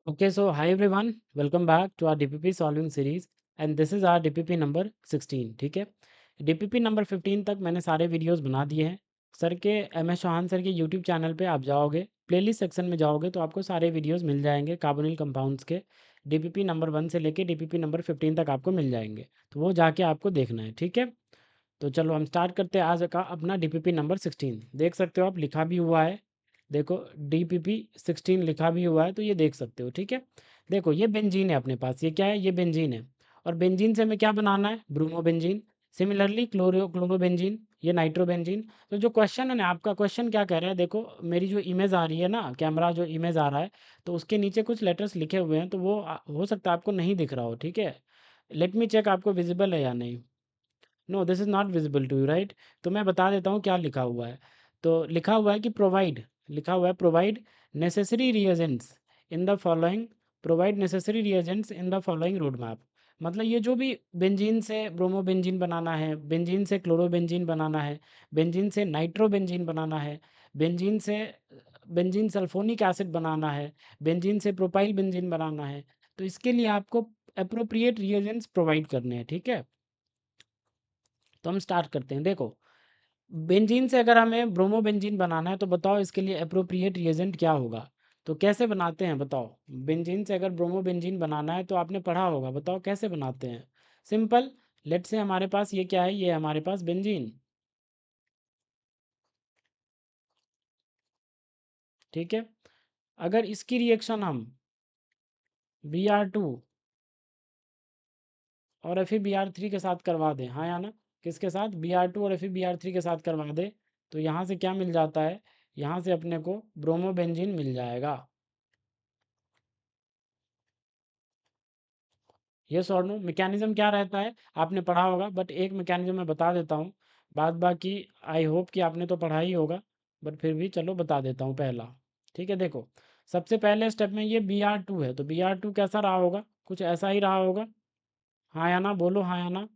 Okay, so hi everyone, welcome back to our DPP solving series and this is our DPP number 16. ठीक है, DPP number 15 तक मैंने सारे videos बना दिए हैं सर के MS चौहान सर के यूट्यूब चैनल पे। आप जाओगे प्लेलिस्ट सेक्शन में जाओगे तो आपको सारे वीडियोस मिल जाएंगे कार्बोनिल कंपाउंड्स के। DPP नंबर 1 से लेके DPP नंबर 15 तक आपको मिल जाएंगे, तो वो जाके आपको देखना है। ठीक है, तो चलो हम स्टार्ट करते हैं आज का अपना DPP नंबर 16। देख सकते हो आप, लिखा भी हुआ है, देखो DPP 16 लिखा भी हुआ है, तो ये देख सकते हो। ठीक है, देखो ये बेंजीन है अपने पास, ये क्या है, ये बेंजीन है। और बेंजीन से हमें क्या बनाना है, ब्रोमो बेंजीन। सिमिलरली क्लोरोबेंजीन, ये नाइट्रोबेंजीन। तो जो क्वेश्चन है ना, आपका क्वेश्चन क्या कह रहा है, देखो मेरी जो इमेज आ रही है ना, कैमरा जो इमेज आ रहा है, तो उसके नीचे कुछ लेटर्स लिखे हुए हैं, तो वो हो सकता है आपको नहीं दिख रहा हो। ठीक है, लेट मी चेक आपको विजिबल है या नहीं। No, this is not visible to you, right. तो मैं बता देता हूँ क्या लिखा हुआ है। तो लिखा हुआ है कि प्रोवाइड, लिखा हुआ है provide necessary reagents in the following, provide necessary reagents in the following road map. मतलब ये जो भी बेंजीन से ब्रोमोबेंजीन बनाना है, बेंजीन से क्लोरोबेंजीन बनाना है, बेंजीन से नाइट्रोबेंजीन बनाना है, बेंजीन से बेंजीन सल्फोनिक एसिड बनाना है, बेंजीन से प्रोपाइल बेंजीन बनाना है, तो इसके लिए आपको अप्रोप्रिएट रिएजेंट्स प्रोवाइड करने हैं। ठीक है, तो हम स्टार्ट करते हैं। देखो, बेंजीन से अगर हमें ब्रोमो बेंजीन बनाना है तो बताओ इसके लिए अप्रोप्रिएट रिएजेंट क्या होगा। तो कैसे बनाते हैं बताओ, बेंजीन से अगर ब्रोमो बेंजीन बनाना है तो आपने पढ़ा होगा, बताओ कैसे बनाते हैं। सिंपल, लेट से हमारे पास ये क्या है, ये हमारे पास बेंजीन। ठीक है, अगर इसकी रिएक्शन हम Br2 और Fe Br3 के साथ करवा दें, हाँ या ना, किसके साथ, Br2 और Fe Br3 के साथ करवा दें, तो यहाँ से क्या मिल जाता है, यहाँ से अपने को ब्रोमोबेंजीन मिल जाएगा। यस और नो, मैकेनिज्म क्या रहता है आपने पढ़ा होगा, बट एक मैकेनिज्म मैं बता देता हूँ। बाद बाकी आई होप कि आपने तो पढ़ा ही होगा, बट फिर भी चलो बता देता हूँ पहला। ठीक है, देखो सबसे पहले स्टेप में ये Br2 है, तो Br2 कैसा रहा होगा, कुछ ऐसा ही रहा होगा। हाँ या ना, बोलो हाँ या ना।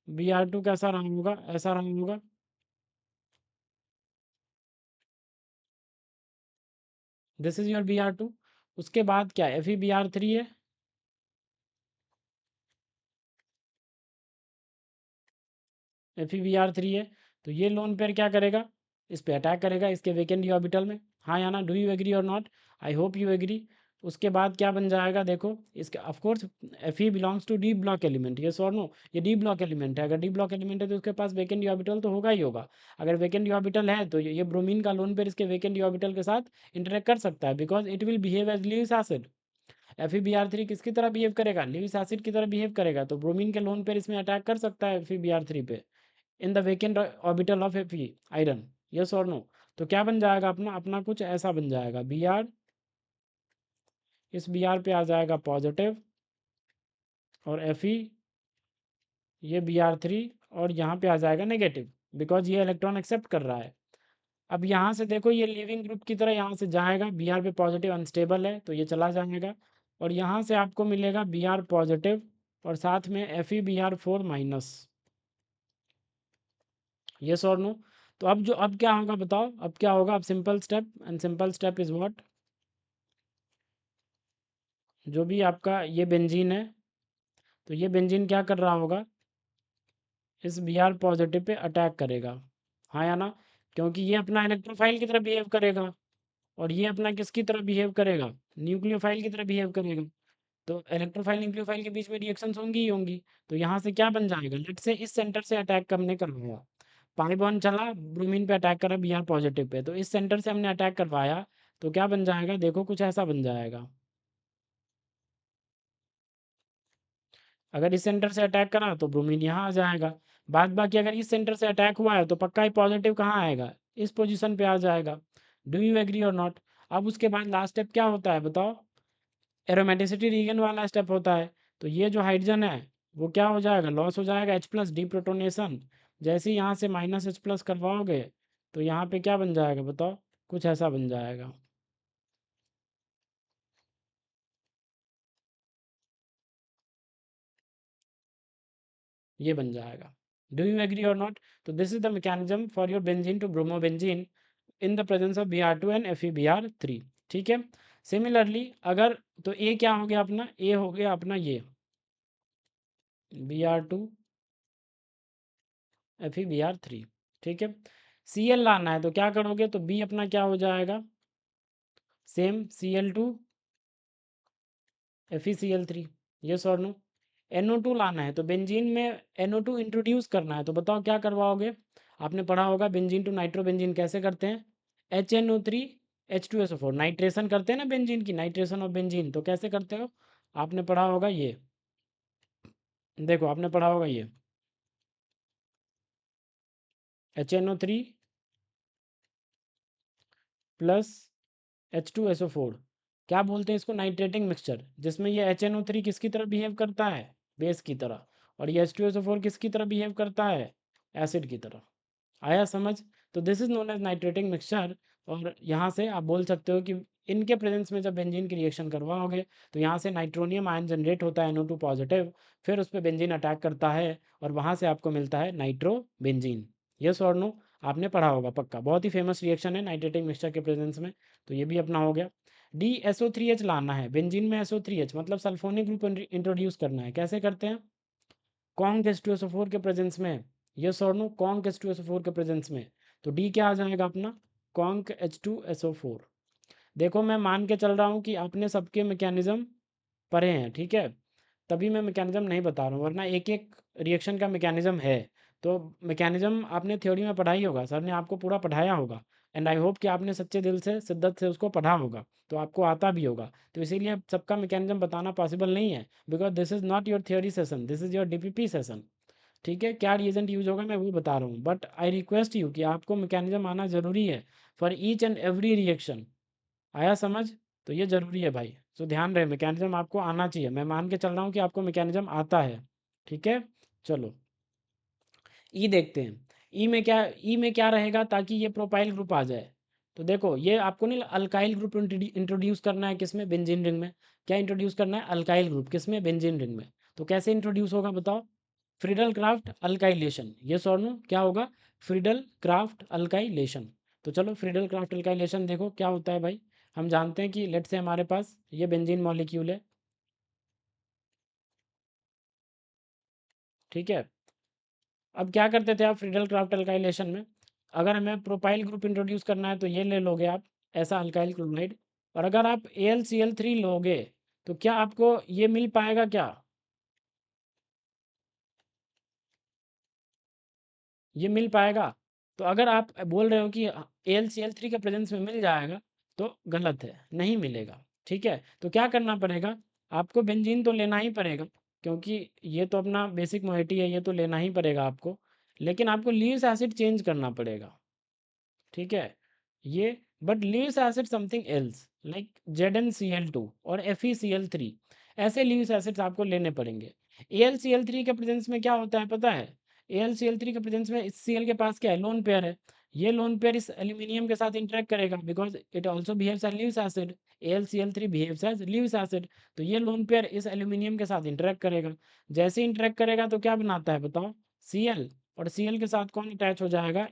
Br2 कैसा रहा होगा, ऐसा रहा होगा। This is your Br2। उसके बाद क्या है, Fe Br3 है। Fe Br3 है, तो ये लोन पेयर क्या करेगा, इस पे अटैक करेगा, इसके वेकेंट डी ऑर्बिटल में। हाँ या ना, do you agree or not, I hope you agree. उसके बाद क्या बन जाएगा, देखो इसका of course Fe belongs to D block element, ये और नो, ये डी ब्लॉक एलिमेंट है। अगर डी ब्लॉक एलिमेंट है तो उसके पास वेकेंट डी ऑर्बिटल तो होगा ही होगा। अगर वेकेंट डी ऑर्बिटल है तो ये ब्रोमीन का लोन पेयर इसके वेकेंट डी ऑर्बिटल के साथ इंटरेक्ट कर सकता है, because it will behave as Lewis acid. Fe Br3 किसकी तरह बिहेव करेगा, लीविस एसिड की तरह बिहेव करेगा, तो ब्रोमीन के लोन पेयर इसमें अटैक कर सकता है Fe Br3 पे, in the vacant orbital of Fe iron. Yes और नो, तो क्या बन जाएगा अपना, अपना कुछ ऐसा बन जाएगा Br, इस Br पे आ जाएगा पॉजिटिव, और Fe, ये Br3, और यहाँ पे आ जाएगा नेगेटिव, बिकॉज ये इलेक्ट्रॉन एक्सेप्ट कर रहा है। अब यहाँ से देखो ये लिविंग ग्रुप की तरह यहाँ से जाएगा, Br पे पॉजिटिव अनस्टेबल है तो ये चला जाएगा, और यहाँ से आपको मिलेगा Br पॉजिटिव और साथ में Fe Br4 माइनस। यस और नो, तो अब जो, अब क्या होगा बताओ, अब क्या होगा, अब simple step, and simple step is what, जो भी आपका ये बेंजीन है, तो ये बेंजीन क्या कर रहा होगा, इस Br पॉजिटिव पे अटैक करेगा। हाँ या ना, क्योंकि ये अपना इलेक्ट्रोफाइल की तरह बिहेव करेगा, और ये अपना किसकी तरह बिहेव करेगा, न्यूक्लियोफाइल की तरह बिहेव करेगा। तो इलेक्ट्रोफाइल न्यूक्लियोफाइल के बीच में रिएक्शंस होंगी ही होंगी। तो यहाँ से क्या बन जाएगा, लेट से इस सेंटर से अटैक करने करवाया, पाई बॉन्ड चला, ब्रोमीन पे अटैक करा Br पॉजिटिव पे, तो इस सेंटर से हमने अटैक करवाया, तो क्या बन जाएगा, देखो कुछ ऐसा बन जाएगा। अगर इस सेंटर से अटैक करा तो ब्रोमीन यहाँ आ जाएगा। बाद बाकी अगर इस सेंटर से अटैक हुआ है तो पक्का ही पॉजिटिव कहाँ आएगा, इस पोजीशन पे आ जाएगा। Do you agree or not. अब उसके बाद लास्ट स्टेप क्या होता है बताओ, एरोमेटिसिटी रीजन वाला स्टेप होता है। तो ये जो हाइड्रोजन है वो क्या हो जाएगा, लॉस हो जाएगा, H+ डीप्रोटोनेशन। जैसे ही यहाँ से -H+ करवाओगे तो यहाँ पे क्या बन जाएगा बताओ, कुछ ऐसा बन जाएगा, ये बन जाएगा। Do you agree or not. तो this is the mechanism for your benzene to bromo benzene in the presence of Br2 and Fe Br3। ठीक है, सिमिलरली अगर तो ए क्या हो गया अपना, ए हो गया अपना ये Br2 FeBr3, ठीक है। Cl लाना है तो क्या करोगे, तो बी अपना क्या हो जाएगा, सेम Cl2 FeCl3, यस और नो। NO2 लाना है तो बेंजीन में NO2 इंट्रोड्यूस करना है, तो बताओ क्या करवाओगे। आपने पढ़ा होगा बेंजीन टू नाइट्रोबेंजीन कैसे करते हैं, HNO3 H2SO4, नाइट्रेशन करते हैं ना बेंजीन की, नाइट्रेशन ऑफ बेंजीन, तो कैसे करते हो, आपने पढ़ा होगा ये, देखो आपने पढ़ा होगा ये HNO3 प्लस H2SO4, क्या बोलते हैं इसको, नाइट्रेटिंग मिक्सचर, जिसमें ये HNO3 किसकी तरह बिहेव करता है, बेस की तरह, और ये H2SO4 किसकी तरह बिहेव करता है, एसिड की तरह। आया समझ। तो this is known as nitrating mixture. और यहाँ से आप बोल सकते हो कि इनके प्रेजेंस में जब बेंजीन की रिएक्शन करवाओगे तो यहाँ से नाइट्रोनियम आयन जनरेट होता है NO2 पॉजिटिव, फिर उस पर बेंजीन अटैक करता है और वहाँ से आपको मिलता है नाइट्रो बेंजीन। यस और नो, आपने पढ़ा होगा पक्का, बहुत ही फेमस रिएक्शन है नाइट्रेटिंग मिक्सचर के प्रेजेंस में। तो ये भी अपना हो गया। DSO3H लाना है, बेंजीन में SO3H मतलब सल्फोनिक ग्रुप इंट्रोड्यूस करना है, कैसे करते हैं, कॉन्क H2SO4 के प्रेजेंस में, यस और नो, कॉन्क H2SO4 के प्रेजेंस में। तो डी क्या आ जाएगा अपना, कॉन्क H2SO4। देखो मैं मान के चल रहा हूँ कि आपने सबके मैकेनिज्म पढ़े हैं, ठीक है, तभी मैं मैकेनिज्म नहीं बता रहा हूँ, वरना एक एक रिएक्शन का मैकेनिज्म है। तो मैकेनिज्म आपने थ्योरी में पढ़ा ही होगा, सर ने आपको पूरा पढ़ाया होगा, एंड आई होप कि आपने सच्चे दिल से शिद्दत से उसको पढ़ा होगा, तो आपको आता भी होगा। तो इसीलिए सबका मैकेनिज्म बताना पॉसिबल नहीं है, because this is not your theory session, this is your DPP session. ठीक है, क्या रिएजेंट यूज होगा मैं वो बता रहा हूँ, बट आई रिक्वेस्ट यू कि आपको मैकेनिज्म आना जरूरी है for each and every reaction. आया समझ। तो ये ज़रूरी है भाई, तो ध्यान रहे मैकेनिज्म आपको आना चाहिए, मैं मान के चल रहा हूँ कि आपको मैकेनिज्म आता है। ठीक है, चलो ई देखते हैं। ई में क्या रहेगा ताकि ये प्रोपाइल ग्रुप आ जाए। तो देखो ये आपको नहीं, अल्काइल ग्रुप इंट्रोड्यूस करना है किसमें, बेंजीन रिंग में। क्या इंट्रोड्यूस करना है, अल्काइल ग्रुप किसमें, बेंजीन रिंग में। तो कैसे इंट्रोड्यूस होगा बताओ, फ्रीडल क्राफ्ट अल्काइलेशन, ये और नो क्या होगा, फ्रीडल क्राफ्ट अल्काइलेशन। तो चलो फ्रीडल क्राफ्ट अल्काइलेशन देखो क्या होता है भाई। हम जानते हैं कि लेट से हमारे पास ये बेंजीन मॉलिक्यूल है, ठीक है। अब क्या करते थे आप फ्रीडल क्राफ्ट अल्काइलेशन में, अगर हमें प्रोपाइल ग्रुप इंट्रोड्यूस करना है तो ये ले लोगे आप, ऐसा अल्काइल क्लोराइड। और अगर आप AlCl3 लोगे तो क्या आपको ये मिल पाएगा क्या, ये मिल पाएगा। तो अगर आप बोल रहे हो कि AlCl3 के प्रेजेंस में मिल जाएगा, तो गलत है, नहीं मिलेगा। ठीक है, तो क्या करना पड़ेगा, आपको बेंजीन तो लेना ही पड़ेगा, क्योंकि ये तो अपना बेसिक मोइटी है, ये तो लेना ही पड़ेगा आपको। लेकिन आपको लीव्स एसिड चेंज करना पड़ेगा, ठीक है। ये but leaves acid something else like ZnCl2 और FeCl3, ऐसे लीव्स एसिड्स आपको लेने पड़ेंगे। AlCl3 के प्रेजेंस में क्या होता है पता है, AlCl3 के प्रेजेंस में इस Cl के पास क्या है, लोन पेयर है। ये लोन पेयर इस एल्यूमिनियम के साथ इंटरेक्ट करेगा because it also behaves as Lewis acid, AlCl3 behaves as Lewis acid. तो ये लोन पेयर इस एल्यूमिनियम के साथ इंटरेक्ट करेगा, जैसे इंटरेक्ट करेगा तो क्या बनाता है बताओ, Cl, और Cl के साथ कौन अटैच हो जाएगा,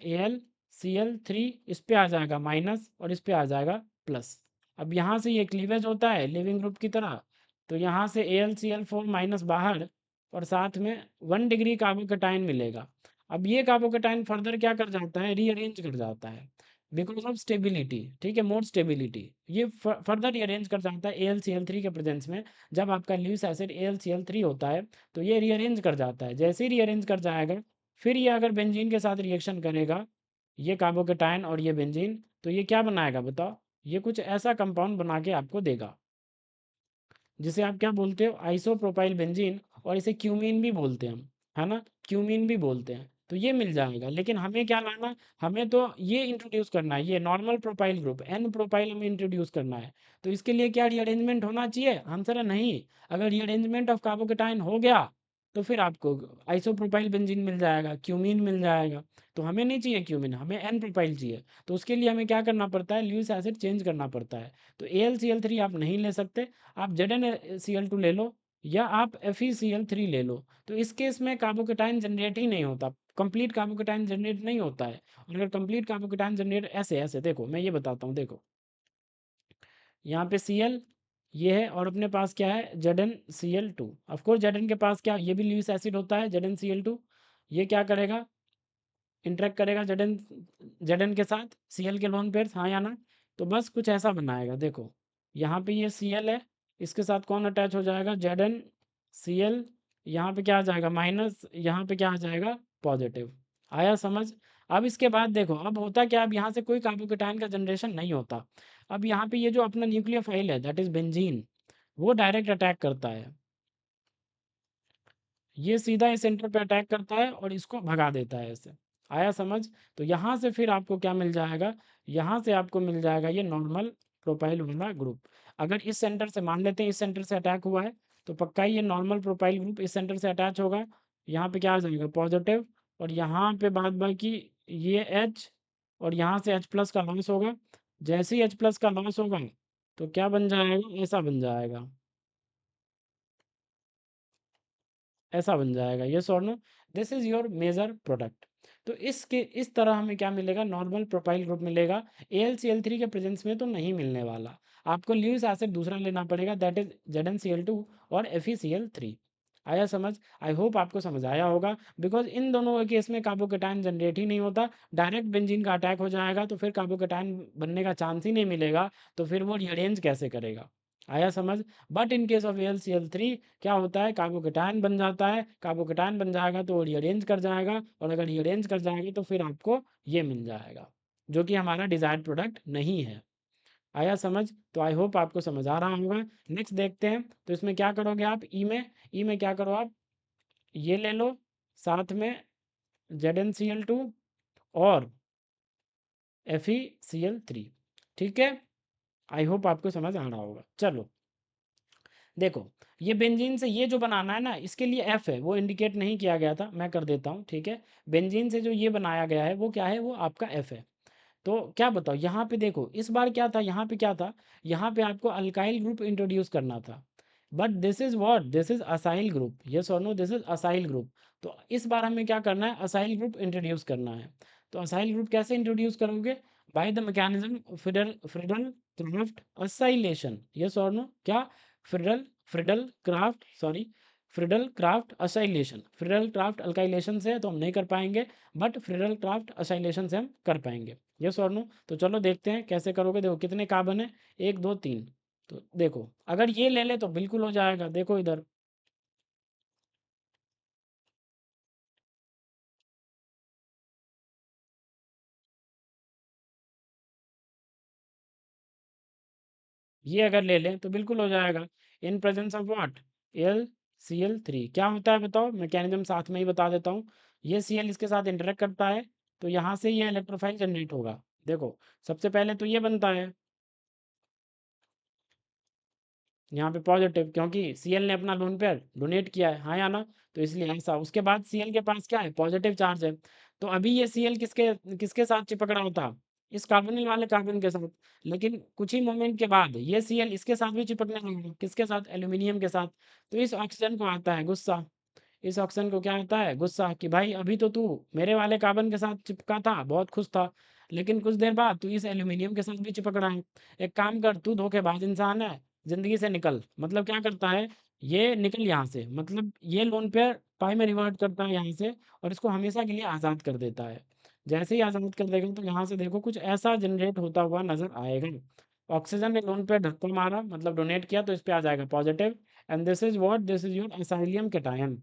Cl3, इस पे आ जाएगा माइनस और इस पे आ जाएगा प्लस। अब यहाँ से ये क्लीवेज होता है लिविंग ग्रुप की तरह, तो यहाँ से AlCl4 माइनस बाहर, और साथ में 1 डिग्री कार्बोकेटाइन मिलेगा। अब ये कार्बोकेटाइन फर्दर क्या कर जाता है, रीअरेंज कर जाता है बिकॉज ऑफ स्टेबिलिटी, ठीक है, मोर स्टेबिलिटी। ये फर्दर रीअरेंज कर जाता है AlCl3 के प्रेजेंस में। जब आपका ल्यूस एसिड AlCl3 होता है तो ये रीअरेंज कर जाता है, जैसे ही रीअरेंज कर जाएगा फिर ये अगर बेंजीन के साथ रिएक्शन करेगा, ये कार्बोकेटाइन और ये बेंजीन, तो ये क्या बनाएगा बताओ, ये कुछ ऐसा कंपाउंड बना के आपको देगा जिसे आप क्या बोलते हो, आइसोप्रोपाइल बेंजीन, और इसे क्यूमीन भी बोलते हैं हम, है ना, क्यूमीन भी बोलते हैं। तो ये मिल जाएगा, लेकिन हमें क्या लाना, हमें तो ये इंट्रोड्यूस करना है, ये normal propyl group N propyl हमें इंट्रोड्यूस करना है। तो इसके लिए क्या रीअरेंजमेंट होना चाहिए, आंसर है नहीं। अगर रीअरेंजमेंट ऑफ कार्बोकेटाइन हो गया तो फिर आपको आइसोप्रोपाइल बेंजीन मिल जाएगा, क्यूमीन मिल जाएगा। तो हमें नहीं चाहिए क्यूमीन, हमें N प्रोपाइल चाहिए। तो उसके लिए हमें क्या करना पड़ता है, ल्यूइस एसिड चेंज करना पड़ता है। तो AlCl3 आप नहीं ले सकते, आप ZnCl2 ले लो, या आप FeCl3 ले लो। तो इस केस में कार्बोकेटाइन जनरेट ही नहीं होता, कंप्लीट कार्बोकेटाइन जनरेट नहीं होता है। और अगर कंप्लीट कार्बोकेटाइन जनरेट, ऐसे ऐसे देखो मैं ये बताता हूँ, देखो यहाँ पे Cl ये है, और अपने पास क्या है, ZnCl2। ऑफ कोर्स Zn के पास क्या, ये भी ल्यूइस एसिड होता है ZnCl2। ये क्या करेगा, इंटरेक्ट करेगा Zn के साथ Cl के लोन पेयर्स, हाँ या ना। तो बस कुछ ऐसा बनाएगा, देखो यहाँ पे ये Cl है, इसके साथ कौन अटैच हो जाएगा, ZnCl। यहाँ पे क्या आ जाएगा माइनस, यहाँ पे क्या आ जाएगा पॉजिटिव। आया समझ। अब इसके बाद देखो, अब होता क्या, अब यहाँ से कोई कार्बोकेटाइन का जनरेशन नहीं होता। अब यहाँ पे ये जो अपना न्यूक्लियोफाइल है, दैट इज बेंजीन, वो डायरेक्ट अटैक करता है। ये सीधा इस सेंटर पे अटैक करता है और इसको भगा देता है ऐसे। आया समझ। तो यहाँ से फिर आपको क्या मिल जाएगा, यहाँ से आपको मिल जाएगा ये नॉर्मल प्रोपाइल वाला ग्रुप। अगर इस सेंटर से मान लेते हैं, इस सेंटर से अटैक हुआ है, तो पक्का ही ये नॉर्मल प्रोपाइल ग्रुप इस सेंटर से अटैच होगा। यहाँ पे क्या आ जाएगा पॉजिटिव, और यहाँ पे बाद बाकी ये एच, और यहाँ से एच प्लस का लॉस होगा। जैसे ही एच प्लस का लॉस होगा, तो क्या बन जाएगा, ऐसा बन जाएगा, ऐसा बन जाएगा, यस और no. This is your major product. तो इसके इस तरह हमें क्या मिलेगा, नॉर्मल प्रोपाइल ग्रुप मिलेगा। AlCl3 के प्रेजेंस में तो नहीं मिलने वाला, आपको ल्यूइस एसिड दूसरा लेना पड़ेगा, दैट इज ZnCl2 और FeCl3। आया समझ। आई होप आपको समझ आया होगा, बिकॉज इन दोनों के केस में कार्बोकेटाइन जनरेट ही नहीं होता, डायरेक्ट बेंजीन का अटैक हो जाएगा, तो फिर कार्बोकेटाइन बनने का चांस ही नहीं मिलेगा, तो फिर वो रीअरेंज कैसे करेगा। आया समझ। But in case of AlCl3 क्या होता है, कार्बोकेटायन बन जाता है, कार्बोकेटायन बन जाएगा तो वो रीअरेंज कर जाएगा, और अगर रीअरेंज कर जाएगा तो फिर आपको ये मिल जाएगा, जो कि हमारा डिजायर्ड प्रोडक्ट नहीं है। आया समझ। तो आई होप आपको समझ आ रहा होगा। नेक्स्ट देखते हैं, तो इसमें क्या करोगे आप, ई में क्या करो आप, ये ले लो, साथ में ZnCl2 और FeCl3। ठीक है, आई होप आपको समझ आ रहा होगा। चलो देखो, ये बेंजीन से ये जो बनाना है ना, इसके लिए एफ है, वो इंडिकेट नहीं किया गया था, मैं कर देता हूँ, ठीक है। बेंजीन से जो ये बनाया गया है वो क्या है, वो आपका एफ है। तो क्या बताओ, यहाँ पे देखो इस बार क्या था, यहाँ पे क्या था, यहाँ पे आपको अल्काइल ग्रुप इंट्रोड्यूस करना था। But this is what, this is acyl group, yes और no, this is acyl group. तो इस बार हमें क्या करना है, असाइल ग्रुप इंट्रोड्यूस करना है। तो असाइल ग्रुप कैसे इंट्रोड्यूस करोगे, bye the mechanism Friedel Crafts acylation, yes और नो, क्या, Friedel Crafts, sorry, Friedel Crafts acylation. Friedel Crafts alkylation से तो हम नहीं कर पाएंगे, बट फ्रिडल क्राफ्ट असाइलेशन से हम कर पाएंगे, यस और नो। तो चलो देखते हैं कैसे करोगे। देखो कितने कार्बन है, 1 2 3। तो देखो अगर ये ले ले तो बिल्कुल हो जाएगा, देखो इधर, ये अगर ले लें तो बिल्कुल हो जाएगा। इन प्रेजेंस ऑफ व्हाट, AlCl3 क्या होता है बताओ, मैकेनिज्म साथ में ही बता देता हूँ। ये Cl इसके साथ इंटरेक्ट करता है, तो यहाँ से ये इलेक्ट्रोफाइल जनरेट होगा। देखो सबसे पहले तो ये बनता है यहाँ पे पॉजिटिव, क्योंकि Cl ने अपना लोन पेयर डोनेट किया है, हाँ या ना। तो इसलिए ऐसा, उसके बाद Cl के पास क्या है, पॉजिटिव चार्ज है। तो अभी ये Cl किसके किसके साथ चिपक रहा होता, इस कार्बोनिल वाले कार्बन के साथ। लेकिन कुछ ही मोमेंट के बाद ये Cl इसके साथ भी चिपकने लगेगा, किसके साथ, एल्यूमिनियम के साथ। तो इस ऑक्सीजन को आता है गुस्सा, इस ऑक्सीजन को क्या आता है, गुस्सा, कि भाई अभी तो तू मेरे वाले कार्बन के साथ चिपका था, बहुत खुश था, लेकिन कुछ देर बाद तू इस एल्यूमिनियम के साथ भी चिपक रहा है। एक काम कर, तू धोखेबाज इंसान है, जिंदगी से निकल। मतलब क्या करता है, ये निकल यहाँ से, मतलब ये लोन पेयर पाई में रिवर्ट करता है यहाँ से, और इसको हमेशा के लिए आज़ाद कर देता है। जैसे ही आज़ाद कर देगा तो यहाँ से देखो कुछ ऐसा जनरेट होता हुआ नजर आएगा। ऑक्सीजन ने लोन पेयर धक्का मारा, मतलब डोनेट किया, तो इस पे आ जाएगा positive. And this is what, this is your acylium cation.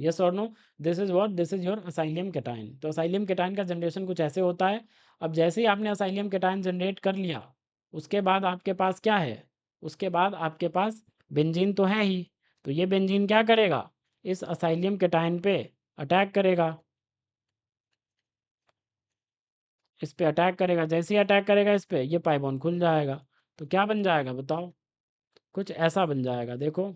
Yes और no, this is what, this is your acylium cation. तो असाइलियम कैटायन का जनरेशन कुछ ऐसे होता है। अब जैसे ही आपने असाइलियम कैटायन जनरेट कर लिया, उसके बाद आपके पास क्या है, उसके बाद आपके पास बेंजीन तो है ही। तो ये बेंजीन क्या करेगा, इस असाइलियम कैटायन पे अटैक करेगा, इस पे अटैक करेगा। जैसे ही अटैक करेगा इस पे, ये पाई बॉन्ड खुल जाएगा। तो क्या बन जाएगा बताओ, कुछ ऐसा बन जाएगा, देखो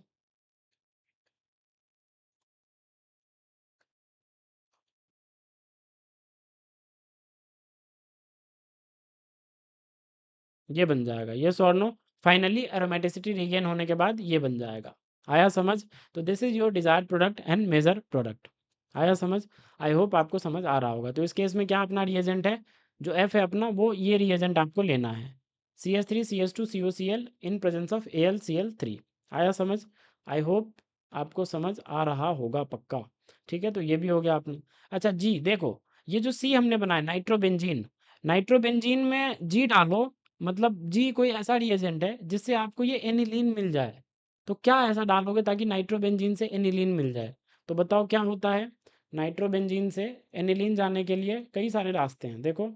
ये बन जाएगा, यस और नो। फाइनली एरोमेटिसिटी रीगेन होने के बाद ये बन जाएगा। आया समझ। तो this is your desired product and major product. आया समझ? आई होप आपको समझ आ रहा होगा। तो इस केस में क्या अपना रिएजेंट है, जो एफ है अपना, वो ये रिएजेंट आपको लेना है, CH3CH2COCl in presence of AlCl3। आया समझ? आई होप आपको समझ आ रहा होगा पक्का। ठीक है, तो ये भी हो गया आपने। अच्छा जी देखो, ये जो सी हमने बनाया नाइट्रोबेंजीन, नाइट्रोबेंजीन में जी डालो, मतलब जी कोई ऐसा रिएजेंट है जिससे आपको ये एनिलीन मिल जाए। तो क्या ऐसा डालोगे ताकि नाइट्रोबेंजीन से एनिलीन मिल जाए? तो बताओ क्या होता है। नाइट्रोबेंजीन से एनिलीन जाने के लिए कई सारे रास्ते हैं, देखो।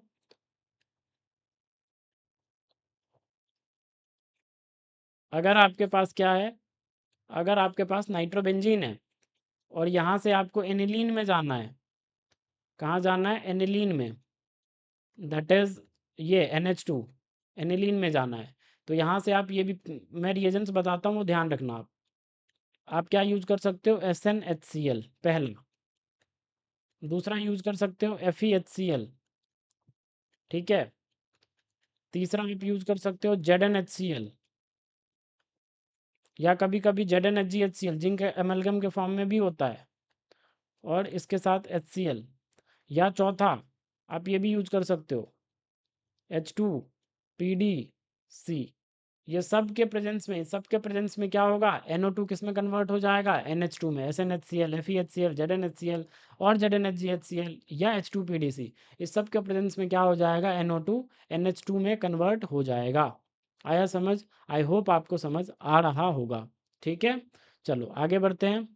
अगर आपके पास क्या है, अगर आपके पास नाइट्रोबेंजीन है और यहाँ से आपको एनिलीन में जाना है, कहाँ जाना है, एनिलीन में, दैट इज ये NH2, एनिलीन में जाना है। तो यहाँ से आप ये भी, मैं रिएजेंट्स बताता हूँ, ध्यान रखना आप क्या यूज कर सकते हो, SnHCl पहला, दूसरा यूज कर सकते हो FeHCl, ठीक है, तीसरा आप यूज कर सकते हो ZnHCl, या कभी कभी ZnHgHCl जिंक एमलगम के फॉर्म में भी होता है, और इसके साथ HCl, या चौथा आप ये भी यूज कर सकते हो H2PDC। ये सब के प्रेजेंस में, सबके प्रेजेंस में क्या होगा, NO2 किस में कन्वर्ट हो जाएगा, NH2 में, SnHCl, FeHCl, ZnHCl और ZnHgHCl या H2PDC, इस सब के प्रेजेंस में क्या हो जाएगा, NO2 NH2 में कन्वर्ट हो जाएगा। आया समझ? आई होप आपको समझ आ रहा होगा। ठीक है, चलो आगे बढ़ते हैं।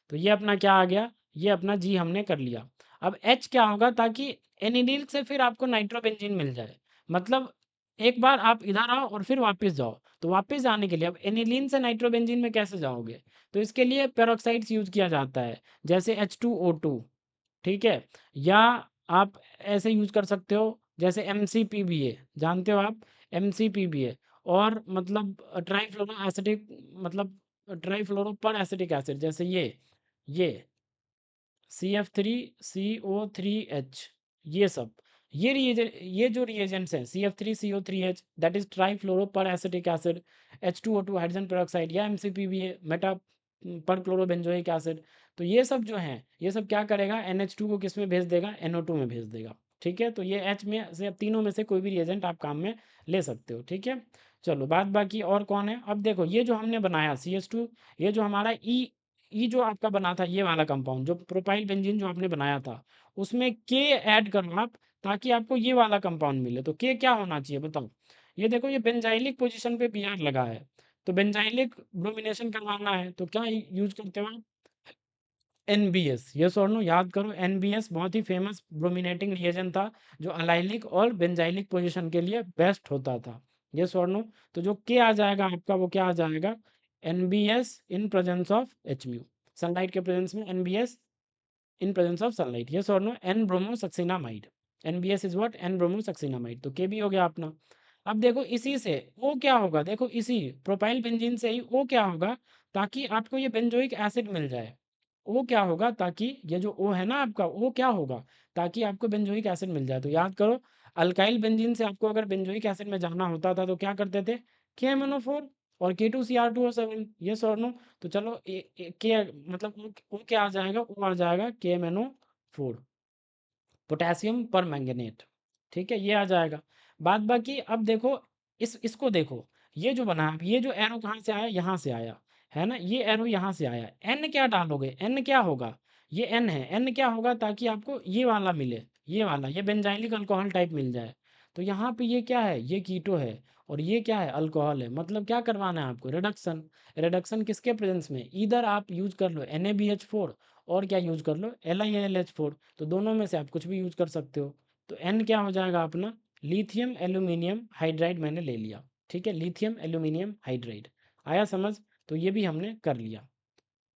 तो ये अपना क्या आ गया, ये अपना जी हमने कर लिया। अब एच क्या होगा, ताकि एनिलीन से फिर आपको नाइट्रोबेंजीन मिल जाए, मतलब एक बार आप इधर आओ और फिर वापस जाओ। तो वापस जाने के लिए अब एनिलीन से नाइट्रोबेंजीन में कैसे जाओगे, तो इसके लिए पेरोक्साइड्स यूज किया जाता है, जैसे H2O2, ठीक है, या आप ऐसे यूज कर सकते हो जैसे MCPBA, जानते हो आप, MCPBA, और मतलब ट्राईफ्लोरो एसिटिक, मतलब ट्राईफ्लोरोपर एसिटिक एसिड, जैसे ये CF3CO3H, ये सब, ये जो रिएजेंट्स हैं CF3CO3H, that is trifluoroperacetic acid, H2O2 hydrogen peroxide, या MCPBA meta perchlorobenzoic acid. तो ये सब जो हैं, ये सब क्या करेगा, NH2 को किस में भेज देगा, NO2 में भेज देगा। ठीक है, तो ये H में से, अब तीनों में से कोई भी रिएजेंट आप काम में ले सकते हो। ठीक है, चलो बाद बाकी और कौन है, अब देखो ये जो हमने बनाया CH2, ये जो हमारा ई जो आपका बना था, ये वाला कंपाउंड जो प्रोपाइल बेंजीन जो आपने बनाया था, उसमें के ऐड करो आप, ताकि आपको ये वाला कंपाउंड मिले। तो के क्या होना चाहिए बताओ, ये देखो ये बेंजाइलिक पोजीशन पे Br लगा है, तो बेंजाइलिक ब्रोमिनेशन करवाना है, तो क्या यूज करते हो आप, NBS, यस और नो, याद करो, NBS बहुत ही फेमस ब्रोमिनेटिंग रिएजेंट था, जो अलाइलिक और बेंजाइलिक पोजीशन के लिए बेस्ट होता था। यस और नो, तो जो के आ जाएगा आपका, वो क्या आ जाएगा, NBS in presence of Hmu, sunlight के प्रेजेंस में NBS in presence of sunlight, yes और no, N bromosuccinimide, NBS is what, N bromosuccinimide, तो के भी हो गया अपना। अब देखो इसी से ओ क्या होगा, देखो इसी प्रोपाइल बेंजीन से ही ओ क्या होगा, ताकि आपको ये बेंजोइक एसिड मिल जाए। ओ क्या होगा, ताकि ये जो ओ है ना आपका, ओ क्या होगा, ताकि आपको बेंजोइक एसिड मिल जाए। तो याद करो, अल्काइल बेंजीन से आपको अगर बेंजोइक एसिड में जाना होता था तो क्या करते थे, KMnO4 और K2Cr2O7, यस और नो। तो चलो के मतलब ओ क्या आ जाएगा, ओ आ जाएगा KMnO4, पोटेशियम पर मैंगनेट। ठीक है, ये आ जाएगा। बाद बाकी अब देखो, इसको देखो, ये जो बना है, ये जो एरो कहाँ से आया, यहाँ से आया, है ना, ये एरो यहाँ से आया, एन क्या डालोगे, एन क्या होगा, ये एन है, एन क्या होगा, ताकि आपको ये वाला मिले, ये वाला, ये बेंजाइलिक अल्कोहल टाइप मिल जाए। तो यहाँ पे ये क्या है, ये कीटो है, और ये क्या है, अल्कोहल है, मतलब क्या करवाना है आपको, रिडक्शन। रिडक्शन किसके प्रेजेंस में, इधर आप यूज कर लो NaBH4, और क्या यूज कर लो, LiNH4, तो दोनों में से आप कुछ भी यूज कर सकते हो। तो एन क्या हो जाएगा अपना, लिथियम एल्यूमिनियम हाइड्राइड मैंने ले लिया। ठीक है, लिथियम एल्यूमिनियम हाइड्राइड, आया समझ? तो ये भी हमने कर लिया।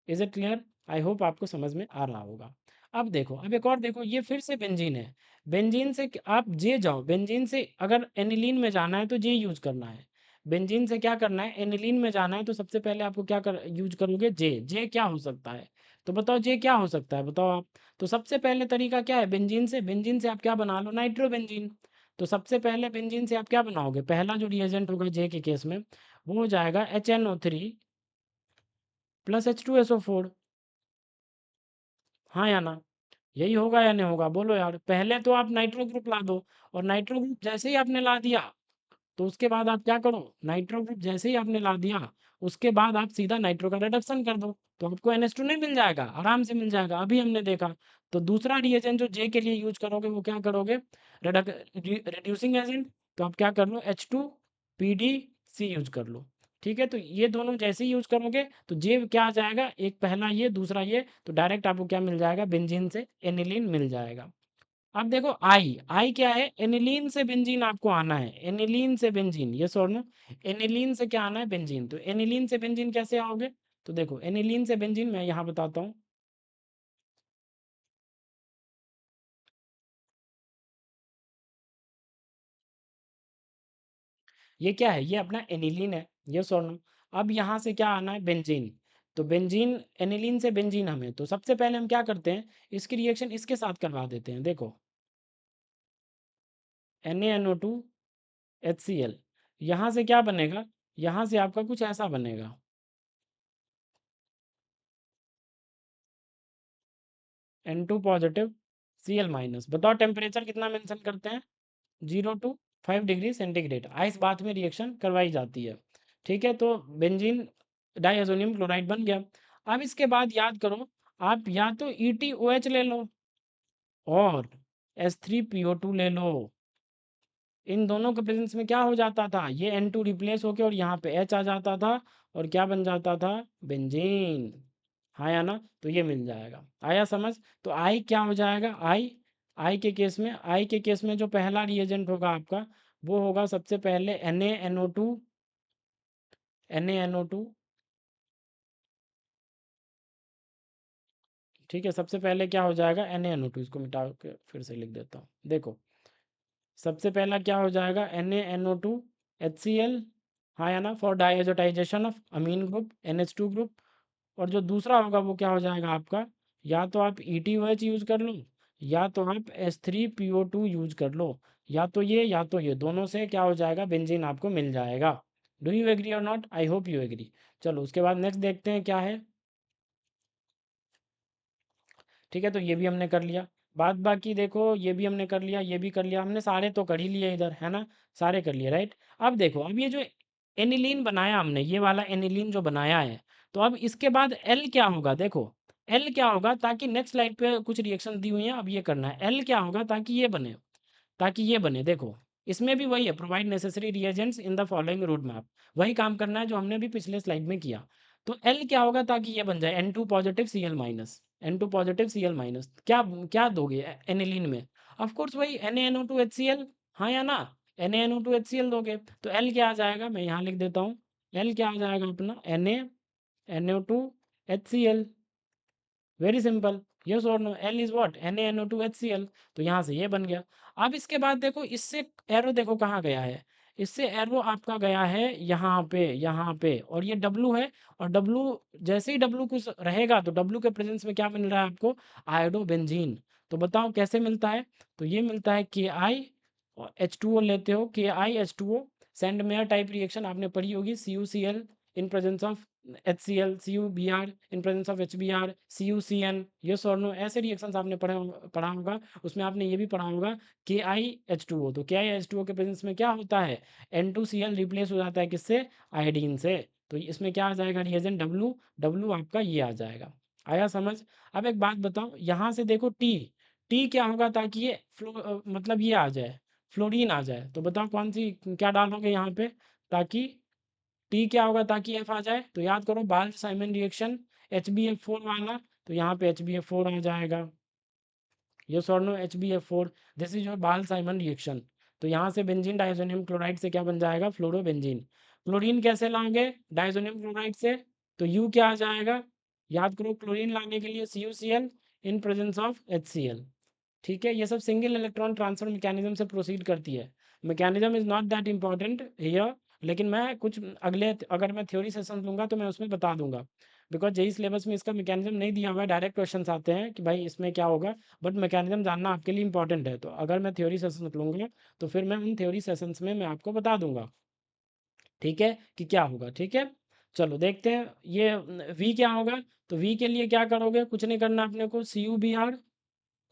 Is it clear? I hope आपको समझ में आ रहा होगा। अब देखो, अब एक और देखो, ये फिर से बेंजीन है, बेंजीन से आप जे जाओ, बेंजीन से अगर एनिलीन में जाना है तो जे यूज करना है। बेंजीन से क्या करना है, एनिलीन में जाना है, तो सबसे पहले आपको क्या कर यूज करोगे, जे। जे क्या हो सकता है, तो बताओ जे क्या हो सकता है, बताओ आप। तो सबसे पहले तरीका क्या है, बेंजीन से आप क्या बना लो, नाइट्रोबेंजीन। तो सबसे पहले बेंजीन से आप क्या बनाओगे, पहला जो रिएजेंट होगा जे के केस में, वो हो जाएगा HNO3, प्लस H2SO4। हाँ या ना? यही होगा या नहीं होगा बोलो यार। पहले तो आप नाइट्रो ग्रुप ला दो, और नाइट्रो ग्रुप जैसे ही आपने ला दिया, तो उसके बाद आप क्या करो, नाइट्रो ग्रुप जैसे ही आपने ला दिया, उसके बाद आप सीधा नाइट्रो का रिडक्शन कर दो, तो आपको NH2 नहीं मिल जाएगा, आराम से मिल जाएगा। अभी हमने देखा। तो दूसरा रिएजेंट जो जे के लिए यूज करोगे वो क्या करोगे, रिड्यूसिंग एजेंट। तो आप क्या कर लो, H2PDC यूज कर लो। ठीक है, तो ये दोनों जैसे ही यूज करोगे तो जे क्या आ जाएगा, एक पहला ये दूसरा ये, तो डायरेक्ट आपको क्या मिल जाएगा, बेंजीन से एनिलीन मिल जाएगा। अब देखो आई, आई क्या है, एनिलीन से बेंजीन आपको आना है, एनिलीन से बेंजीन, ये और नो, एनिलीन से क्या आना है, बेंजीन। तो एनिलीन से बेंजीन कैसे आओगे, तो देखो एनिलीन से बेंजीन मैं यहाँ बताता हूँ। ये क्या है, ये अपना एनिलीन है, ये और नो। अब यहाँ से क्या आना है, बेंजीन। तो बेंजीन, एनिलीन से बेंजीन हमें, तो सबसे पहले हम क्या करते हैं, इसकी रिएक्शन इसके साथ करवा देते हैं। देखो NaNO2HCl, यहाँ से क्या बनेगा, यहाँ से आपका कुछ ऐसा बनेगा, N2 पॉजिटिव Cl माइनस। बताओ टेम्परेचर कितना मेंशन करते हैं, 0 to 5 degree centigrade. Ice bath में रिएक्शन करवाई जाती है। ठीक है, तो बेंजीन डाइअजोनियम क्लोराइड बन गया। अब इसके बाद याद करो, आप या तो EtOH ले लो, और H3PO2 ले लो। इन दोनों के प्रेजेंस में क्या हो जाता था, ये N2 रिप्लेस होके और यहाँ पे H आ जाता था, और क्या बन जाता था, बेंजीन। हाँ या ना? तो ये मिल जाएगा, आया समझ। तो आई क्या हो जाएगा, आई, आई के केस में जो पहला रिएजेंट होगा आपका, वो होगा सबसे पहले NaNO2, NaNO2। ठीक है, सबसे पहले क्या हो जाएगा, NaNO2, इसको मिटा के फिर से लिख देता हूँ। देखो सबसे पहला क्या हो जाएगा, NaNO2HCl, हाँ या ना, for diazotization of amine group, NH2 group. और जो दूसरा होगा वो क्या हो जाएगा आपका, या तो आप EtOH यूज कर लो, या तो आप H3PO2 यूज कर लो, या तो ये या तो ये, दोनों से क्या हो जाएगा, बेंजीन आपको मिल जाएगा। Do you agree or not, I hope you agree. चलो उसके बाद नेक्स्ट देखते हैं क्या है। ठीक है, तो ये भी हमने कर लिया। बाद बाकी देखो, ये भी हमने कर लिया, ये भी कर लिया, हमने सारे तो कर ही लिए इधर, है ना, सारे कर लिए, राइट। अब देखो, अब ये जो एनिलीन बनाया हमने, ये वाला एनिलीन जो बनाया है, तो अब इसके बाद एल क्या होगा, देखो एल क्या होगा, ताकि नेक्स्ट स्लाइड पे कुछ रिएक्शन दी हुई है, अब ये करना है, एल क्या होगा ताकि ये बने, देखो इसमें भी वही है, provide necessary reagents in the following route map. वही काम करना है जो हमने भी पिछले स्लाइड में किया। तो एल क्या होगा ताकि ये बन जाए, N2 positive Cl minus, N2 positive Cl minus, क्या क्या दोगे एनिलीन में, ऑफ कोर्स वही NaNO2HCl, हाँ या ना, NaNO2HCl दोगे। तो एल क्या आ जाएगा, मैं यहाँ लिख देता हूँ, एल क्या आ जाएगा अपना, NaNO2HCl। वेरी सिंपल, यस और no, L is what, NaNO2HCl। तो यहाँ से ये बन गया। अब इसके बाद देखो, इससे एरो देखो कहाँ गया है, इससे एरो आपका गया है यहाँ पे, यहाँ पे, और ये डब्लू है। और डब्लू, जैसे ही डब्लू कुछ रहेगा, तो डब्लू के प्रेजेंस में क्या मिल रहा है आपको, आयोडोबेंजीन। तो बताओ कैसे मिलता है, तो ये मिलता है KI, और H2O लेते हो, KI H2O, send mayor type reaction आपने पढ़ी होगी, CuCl in presence of HCl, CuBr in presence of HBr, CuCN, yes और नो, ऐसे रिएक्शंस आपने पढ़ा होगा। उसमें आपने ये भी पढ़ा होगा KiH2O। तो KiH2O के प्रेजेंस में क्या होता है, N2Cl रिप्लेस हो जाता है किससे, आयोडीन से। तो इसमें क्या आ जाएगा रिएजेंट, डब्लू, डब्लू आपका ये आ जाएगा। आया समझ। अब एक बात बताओ, यहाँ से देखो टी, टी क्या होगा ताकि ये मतलब ये आ जाए, फ्लोरीन आ जाए। तो बताओ कौन सी, क्या डालोगे यहाँ पे, ताकि टी क्या होगा ताकि एफ आ जाए, तो याद करो बाल्ट साइमन रिएक्शन, HbF4 वाला। तो यहाँ पे HbF4 आ जाएगा, ये सॉर्नो HbF4, दिस इज योर बाल साइमन रिएक्शन। तो यहाँ से बेंजीन डाइजोनियम क्लोराइड से क्या बन जाएगा, फ्लोरोबेंजीन। क्लोरीन कैसे लाएंगे, डाइजोनियम क्लोराइड से। तो यू क्या आ जाएगा, याद करो क्लोरीन लाने के लिए CuCl in presence of HCl। ठीक है, ये सब सिंगल इलेक्ट्रॉन ट्रांसफर मैकेनिज्म से प्रोसीड करती है। Mechanism is not that important here, लेकिन मैं कुछ अगले, अगर मैं थ्योरी सेशन लूँगा तो मैं उसमें बता दूंगा, बिकॉज जेई सिलेबस में इसका मैकेनिज्म नहीं दिया हुआ है। डायरेक्ट क्वेश्चंस आते हैं कि भाई इसमें क्या होगा, बट मैकेनिज्म जानना आपके लिए इंपॉर्टेंट है। तो अगर मैं थ्योरी सेशन लूँगा तो फिर मैं उन थ्योरी सेशंस में मैं आपको बता दूंगा, ठीक है, कि क्या होगा। ठीक है, चलो देखते हैं ये वी क्या होगा। तो वी के लिए क्या करोगे, कुछ नहीं करना अपने को, सी यू बी आर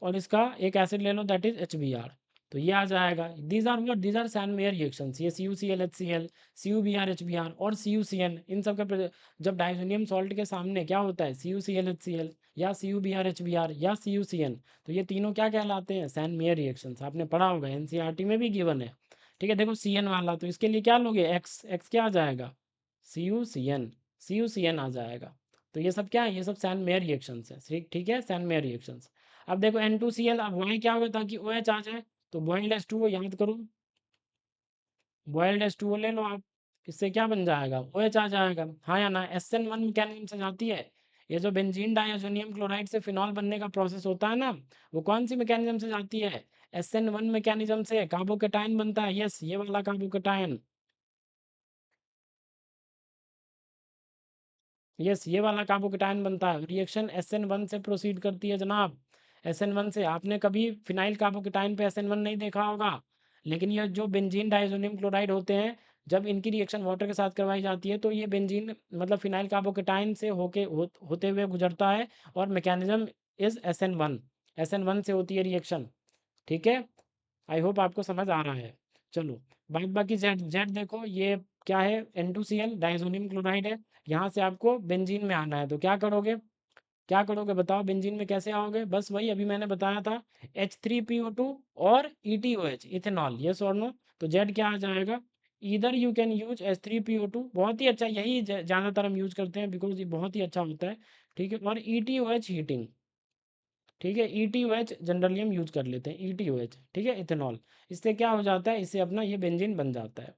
और इसका एक एसिड ले लो that is H B R. तो ये आ जाएगा, these are what, these are Sandmeyer reactions. ये C U C L H C L, C U B R H B R और सी यू सी एन, इन सब का जब डाइसोनियम सॉल्ट के सामने क्या होता है, C U C L H C L या C U B R H B R या सी यू सी एन, तो ये तीनों क्या कहलाते हैं, सैनमेयर रिएक्शंस। आपने पढ़ा होगा, एनसीईआरटी में भी गिवन है। ठीक है, देखो सी एन वाला, तो इसके लिए क्या लोगे, एक्स, एक्स क्या आ जाएगा, C U C N, C U C N आ जाएगा। तो ये सब क्या है, ये सब सैनमेयर रिएक्शंस है। ठीक ठीक है, सैनमेयर रिएक्शंस। अब देखो N2Cl, अब वाई क्या होगा ताकि ओ एच आ जाए, तो बॉइल्ड H2O याद करो, बॉइल्ड H2O ले लो आप, इससे क्या बन जाएगा, ओ एच आ जाएगा, हाँ या ना। SN1 मैकेनिज्म से जाती है, ये जो बेंजीन डाइअज़ोनियम क्लोराइड से फिनॉल बनने का प्रोसेस होता है ना, वो कौन सी मैकेनिज्म से जाती है, SN1 मैकेनिज्म से कार्बोकेटाइन बनता है, यस ये वाला कार्बोकेटाइन, यस ये वाला कार्बोकेटाइन बनता है। रिएक्शन SN1 से प्रोसीड करती है जनाब, SN1 से। आपने कभी फिनाइल कार्बोकेटाइन पे SN1 नहीं देखा होगा, लेकिन ये जो बेंजीन डाइअज़ोनियम क्लोराइड होते हैं, जब इनकी रिएक्शन वाटर के साथ करवाई जाती है, तो ये बेंजीन मतलब फिनाइल कार्बोकेटाइन से होते हुए गुजरता है, और मैकेनिज्म इज SN1, SN1 से होती है रिएक्शन। ठीक है, आई होप आपको समझ आ रहा है। चलो, बाद बाकी जेड, जेड देखो ये क्या है, N2Cl डाइसोनियम क्लोराइड है। यहाँ से आपको बेंजीन में आना है, तो क्या करोगे, क्या करोगे बताओ, बेंजीन में कैसे आओगे, बस वही अभी मैंने बताया था, H3PO2 और ETOH इथेनॉल, यस और नो। तो जेड क्या आ जाएगा, इधर यू कैन यूज H3PO2, बहुत ही अच्छा, यही ज़्यादातर हम यूज करते हैं बिकॉज ये बहुत ही अच्छा होता है। ठीक है, और ETOH हीटिंग, ठीक है, ETOH जनरली हम यूज कर लेते हैं, ETOH, ठीक है, इथेनॉल। इससे क्या हो जाता है, इससे अपना ये बेंजीन बन जाता है।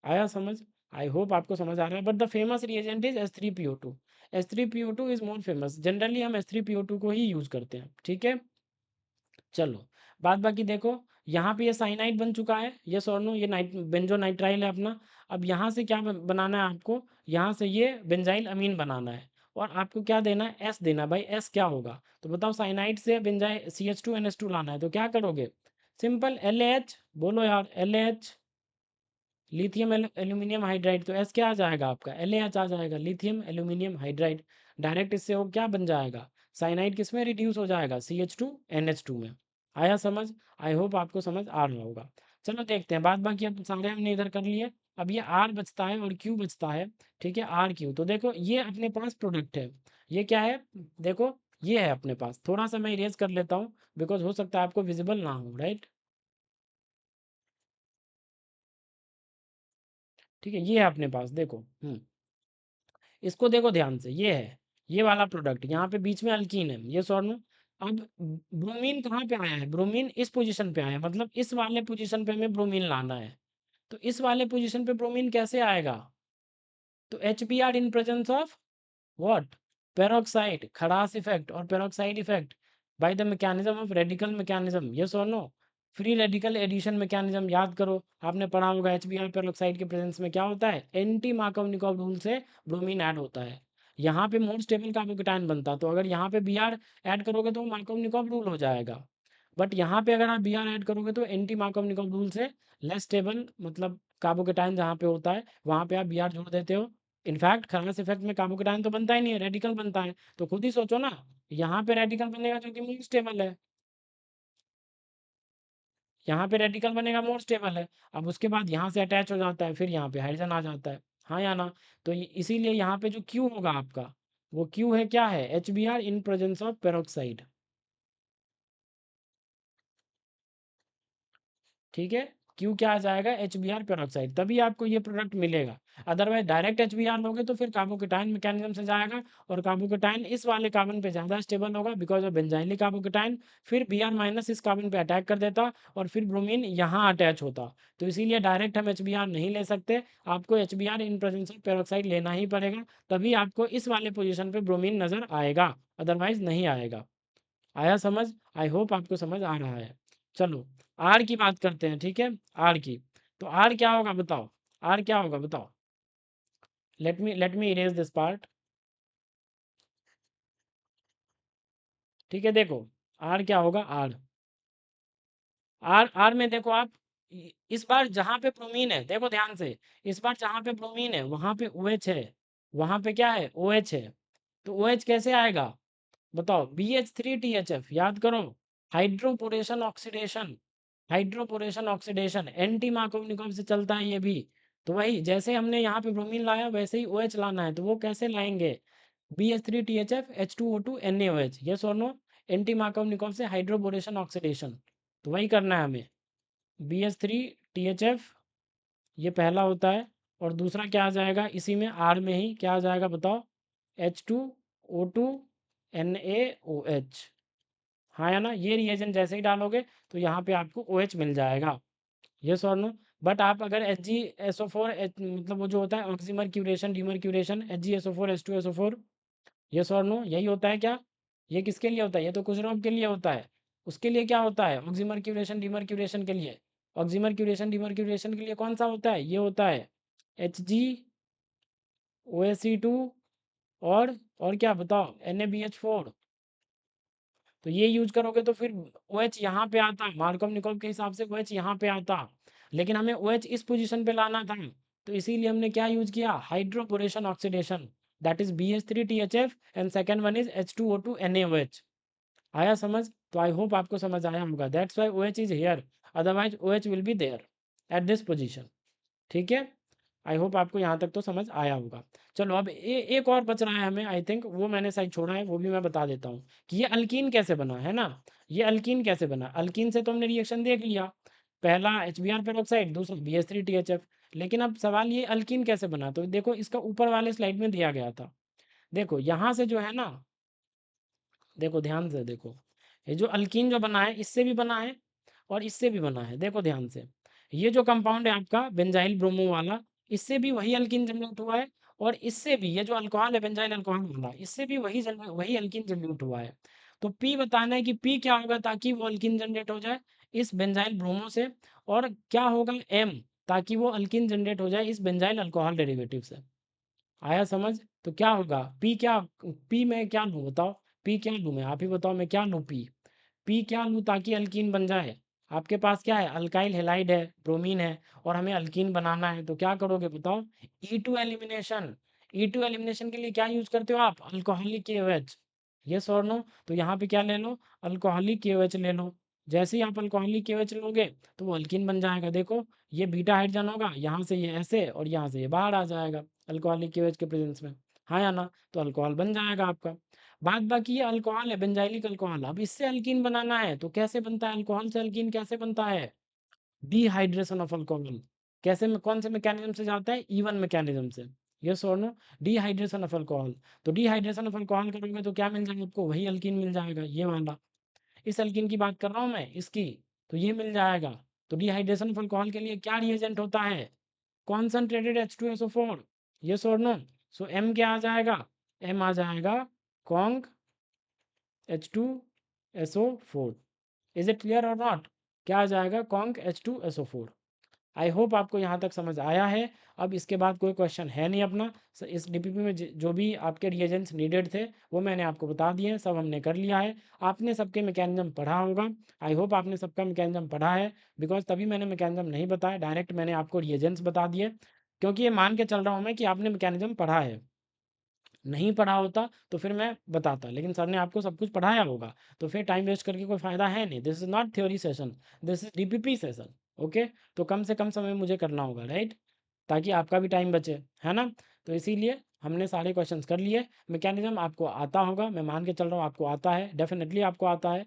आया समझ, आई होप आपको समझ आ रहा है। But the famous reagent is H3PO2, H3PO2 is more famous, generally हम H3PO2 को ही यूज करते हैं। ठीक है, चलो, बाद बाकी देखो, यहाँ पे ये साइनाइड बन चुका है, यस और नो, ये बेंजोनाइट्राइल है अपना। अब यहाँ से क्या बनाना है आपको, यहाँ से ये बेंजाइल अमीन बनाना है, और आपको क्या देना है, एस देना है। भाई एस क्या होगा, तो बताओ, साइनाइड से बेंजाइल CH2NH2 लाना है, तो क्या करोगे, सिंपल LAH, बोलो यार, LAH, लिथियम एल्यूमिनियम हाइड्राइड, तो एस क्या आ जाएगा आपका, LAH आ जाएगा, लिथियम एल्यूमिनियम हाइड्राइड। डायरेक्ट इससे वो क्या बन जाएगा, साइनाइड किस में रिड्यूस हो जाएगा, CH2NH2 में। आया समझ, आई होप आपको समझ आ रहा होगा। चलो देखते हैं, बाद बाकी अब सारे हमने इधर कर लिए। अब ये आर बचता है और क्यू बचता है। ठीक है, आर क्यू, तो देखो ये अपने पास प्रोडक्ट है, ये क्या है, देखो ये है अपने पास। थोड़ा सा मैं इरेज कर लेता हूँ, बिकॉज हो सकता है आपको विजिबल ना हो, राइट। ठीक है, ये है अपने पास, देखो इसको देखो ध्यान से, ये है, ये वाला प्रोडक्ट, यहाँ पे बीच में अल्कीन है, ये सोर्नो। अब ब्रोमीन कहाँ पे आया है, ब्रोमीन इस पोजीशन पे आया है, मतलब इस वाले पोजीशन पे हमें ब्रोमीन लाना है। तो इस वाले पोजीशन पे ब्रोमीन कैसे आएगा, तो HBr in presence of what, peroxide, Kharasch effect और peroxide effect by the mechanism of radical mechanism, yes और no. Free radical addition mechanism याद करो, आपने पढ़ा होगा, HBr पेरोक्साइड के प्रेजेंस में क्या होता है, एंटी मार्कोव रूल से ब्रोमीन ऐड होता है। यहाँ पे मोर स्टेबल कार्बोकेटाइन बनता, तो अगर यहाँ पे Br ऐड करोगे तो मार्कोव रूल हो जाएगा। बट यहाँ पे अगर आप Br ऐड करोगे तो एंटी मार्कोव रूल से लेस स्टेबल, मतलब कार्बोकेटाइन जहाँ पे होता है वहाँ पे आप Br जोड़ देते हो। इनफैक्ट खरास इफेक्ट में कार्बोकेटाइन तो बनता ही नहीं है, रेडिकल बनता है। तो खुद ही सोचो ना, यहाँ पे रेडिकल बनेगा जो कि मोर स्टेबल है, यहाँ पे रेडिकल बनेगा मोर स्टेबल है। अब उसके बाद यहाँ से अटैच हो जाता है, फिर यहाँ पे हाइड्रोजन आ जाता है, हाँ या ना। तो इसीलिए यहाँ पे जो क्यू होगा आपका, वो क्यू है, क्या है, HBr in presence of peroxide. ठीक है, क्यू क्या आ जाएगा, HBr पेरोक्साइड, तभी आपको ये प्रोडक्ट मिलेगा। अदरवाइज डायरेक्ट HBr लोगे तो फिर कार्बोकेटाइन मैकेनिज्म से जाएगा, और कार्बोकेटाइन इस वाले कार्बन पे ज़्यादा स्टेबल होगा बिकॉज ऑफ बेंजाइलिक कार्बोकेटाइन। फिर Br- इस कार्बन पे अटैक कर देता, और फिर ब्रोमीन यहाँ अटैच होता। तो इसीलिए डायरेक्ट हम HBr नहीं ले सकते, आपको HBr in presence of peroxide लेना ही पड़ेगा, तभी आपको इस वाले पोजिशन पे ब्रोमीन नज़र आएगा, अदरवाइज नहीं आएगा। आया समझ, आई होप आपको समझ आ रहा है। चलो, आर की बात करते हैं, ठीक है, आर की। तो आर क्या होगा बताओ, आर क्या होगा बताओ, let me erase this part. ठीक है, देखो आर क्या होगा, आर, आर आर में देखो आप, इस बार जहां पे ब्रोमीन है, देखो ध्यान से, इस बार जहां पे ब्रोमीन है वहां पे OH है, वहाँ पे क्या है, OH है, तो OH कैसे आएगा बताओ, BH3THF, याद करो, hydroboration oxidation, hydroboration oxidation, anti Markov से चलता है ये भी। तो वही जैसे हमने यहाँ पे ब्रोमीन लाया वैसे ही OH लाना है, तो वो कैसे लाएंगे, BH3THF H2O2 NaOH, यस और नो, एंटी मार्कोव से हाइड्रोपोरेशन ऑक्सीडेशन, तो वही करना है हमें। BH3THF ये पहला होता है, और दूसरा क्या आ जाएगा इसी में, आर में ही क्या आ जाएगा बताओ, H2O2 NaOH, हाँ या ना, ये रिएजेंट जैसे ही डालोगे तो यहाँ पे आपको OH मिल जाएगा, यस और नो। बट आप अगर HgSO4 मतलब वो जो होता है oxymercuration demercuration, HgSO4 H2SO4, yes और नो, यही होता है क्या, ये किसके लिए होता है, ये तो कुछ रोग के लिए होता है, उसके लिए क्या होता है, ऑक्सीमर्क्यूरेशन डीमर्क्यूरेशन के लिए, ऑक्सीमर्क्यूरेशन डीमर्क्यूरेशन के लिए कौन सा होता है, ये होता है HgOSE2, और क्या बताओ, NaBH4, तो ये यूज करोगे तो फिर OH यहाँ पे आता, मार्कov निकोव के हिसाब से OH यहाँ पे आता, लेकिन हमें OH इस पोजीशन पे लाना था, तो इसीलिए हमने क्या यूज किया, hydroboration oxidation, that is BH3THF and second one is H2O2 NaOH। आया समझ, तो आई होप आपको समझ आया होगा, that's why OH is here, otherwise OH will be there at this position, ठीक है। आई होप आपको यहाँ तक तो समझ आया होगा। चलो अब एक और बच रहा है हमें, आई थिंक वो मैंने साइड छोड़ा है, वो भी मैं बता देता हूँ कि ये अल्कीन कैसे बना है ना, ये अल्कीन कैसे बना, अल्कीन से तो हमने रिएक्शन देख लिया, पहला HBr दूसरा BH3THF, लेकिन अब सवाल ये अल्कीन कैसे बना, तो देखो इसका ऊपर वाले स्लाइड में दिया गया था, देखो यहाँ से जो है ना, देखो ध्यान से देखो, ये जो अल्कीन जो बना है इससे भी बना है और इससे भी बना है, देखो ध्यान से, ये जो कंपाउंड है आपका बेंजाइल ब्रोमो वाला, इससे भी वही अल्कीन जनरेट हुआ है, और इससे भी ये जो अल्कोहल है बेंजाइल अल्कोहल वाला, इससे भी वही अल्कीन जनरेट हुआ है। तो पी बताना है कि पी क्या होगा ताकि वो अल्कीन जनरेट हो जाए इस बेंजाइल ब्रोमो से, और क्या होगा एम, ताकि वो अल्कीन जनरेट हो जाए इस बेंजाइल अल्कोहल डेरिवेटिव से। आया समझ, तो क्या होगा पी, क्या पी में क्या लूँ बताओ, पी क्या लूँ मैं, आप ही बताओ मैं क्या लूँ पी, पी क्या लूँ ताकि अल्कीन बन जाए, आपके पास क्या है, अल्काइल हेलाइड है, ब्रोमीन है, और हमें अल्कीन बनाना है, तो क्या करोगे बताओ, E2 एलिमिनेशन, E2 एलिमिनेशन के लिए क्या यूज करते हो आप, अल्कोहलिक KOH, यस और नो, तो यहाँ पे क्या ले लो, अल्कोहलिक KOH ले लो, जैसे ही आप अल्कोहलिक KOH लोगे तो वो अल्कीन बन जाएगा, देखो ये बीटा हाइड्रोजन होगा, यहाँ से ये ऐसे और यहाँ से ये बाहर आ जाएगा अल्कोहलिक KOH के प्रेजेंस में, हाँ या ना, तो अल्कोहल बन जाएगा आपका। बाद बाकी ये अल्कोहल है बेंजाइलिक अल्कोहल, अब इससे अल्कीन बनाना है, तो कैसे बनता है अल्कोहल से अल्कीन कैसे बनता है, डिहाइड्रेशन ऑफ अल्कोहल, कैसे में कौन से मैकेनिज्म से जाता है, E1 मैकेनिज्म से, यस और नो, डिहाइड्रेशन ऑफ अल्कोहल, तो डिहाइड्रेशन ऑफ अल्कोहल करोगे तो क्या मिल जाएगा आपको, वही अल्कीन मिल जाएगा, ये वाला, इस अल्कीन की बात कर रहा हूँ मैं इसकी, तो ये मिल जाएगा। तो डिहाइड्रेशन ऑफ अल्कोहल के लिए क्या रिएजेंट होता है, कॉन्सनट्रेटेड H2SO4, यस और नो, सो M क्या आ जाएगा, M आ जाएगा conc H2SO4, is it clear और नॉट, क्या आ जाएगा कॉन्क H2SO4। आई होप आपको यहाँ तक समझ आया है। अब इसके बाद कोई क्वेश्चन है नहीं अपना, इस डीपीपी में जो भी आपके रिएजेंट्स नीडेड थे वो मैंने आपको बता दिए हैं, सब हमने कर लिया है, आपने सबके मैकेनिज्म पढ़ा होगा, आई होप आपने सबका मैकेनिज्म पढ़ा है, बिकॉज तभी मैंने मैकेनिज्म नहीं बताया, डायरेक्ट मैंने आपको रिएजेंट्स बता दिए, क्योंकि ये मान के चल रहा हूँ मैं कि आपने मैकेनिज्म पढ़ा है, नहीं पढ़ा होता तो फिर मैं बताता, लेकिन सर ने आपको सब कुछ पढ़ाया होगा, तो फिर टाइम वेस्ट करके कोई फ़ायदा है नहीं, this is not theory session, this is DPP session, okay. तो कम से कम समय मुझे करना होगा, राइट, ताकि आपका भी टाइम बचे, है ना। तो इसीलिए हमने सारे क्वेश्चंस कर लिए, मैकेनिज्म आपको आता होगा, मैं मान के चल रहा हूँ आपको आता है, डेफिनेटली आपको आता है,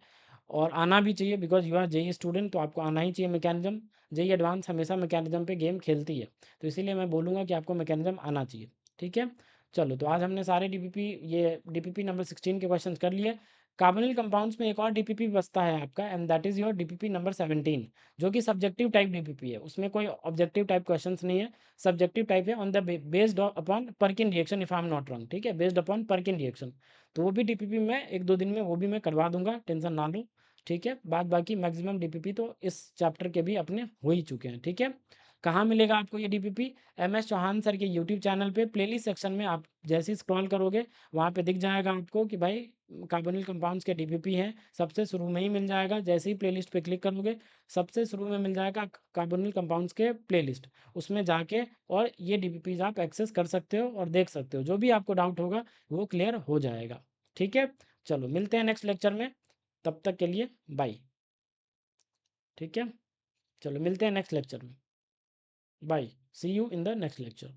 और आना भी चाहिए, because you are JEE student, तो आपको आना ही चाहिए मैकेनिज्म, जेई एडवांस हमेशा मैकेनिज्म पे गेम खेलती है, तो इसीलिए मैं बोलूँगा कि आपको मैकेनिज्म आना चाहिए, ठीक है। चलो तो आज हमने सारे डीपीपी, ये डीपीपी नंबर 16 के क्वेश्चंस कर लिए। कार्बोनिल कंपाउंड्स में एक और डीपीपी बचता है आपका, and that is your DPP number 17, जो कि सब्जेक्टिव टाइप डीपीपी है, उसमें कोई ऑब्जेक्टिव टाइप क्वेश्चंस नहीं है, सब्जेक्टिव टाइप है, on the based upon Perkin reaction, if I am not wrong, ठीक है, बेस्ड अपॉन पर्किन रिएक्शन, तो वो भी डीपीपी में एक दो दिन में वो भी मैं करवा दूंगा, टेंशन ना लो, ठीक है। बाद बाकी मैक्सिमम डीपीपी तो इस चैप्टर के भी अपने हो ही चुके हैं, ठीक है। कहाँ मिलेगा आपको ये डीपीपी? एमएस चौहान सर के यूट्यूब चैनल पे प्लेलिस्ट सेक्शन में आप जैसे ही स्क्रॉल करोगे, वहाँ पे दिख जाएगा आपको कि भाई कार्बोनिल कंपाउंड्स के डीपीपी हैं, सबसे शुरू में ही मिल जाएगा। जैसे ही प्लेलिस्ट पे क्लिक करोगे, सबसे शुरू में मिल जाएगा कार्बोनिल कंपाउंड्स के प्लेलिस्ट। उसमें जाके और ये डीपीपीज आप एक्सेस कर सकते हो और देख सकते हो। जो भी आपको डाउट होगा वो क्लियर हो जाएगा। ठीक है, चलो मिलते हैं नेक्स्ट लेक्चर में। तब तक के लिए बाय। ठीक है, चलो मिलते हैं नेक्स्ट लेक्चर में। Bye, see you in the next lecture.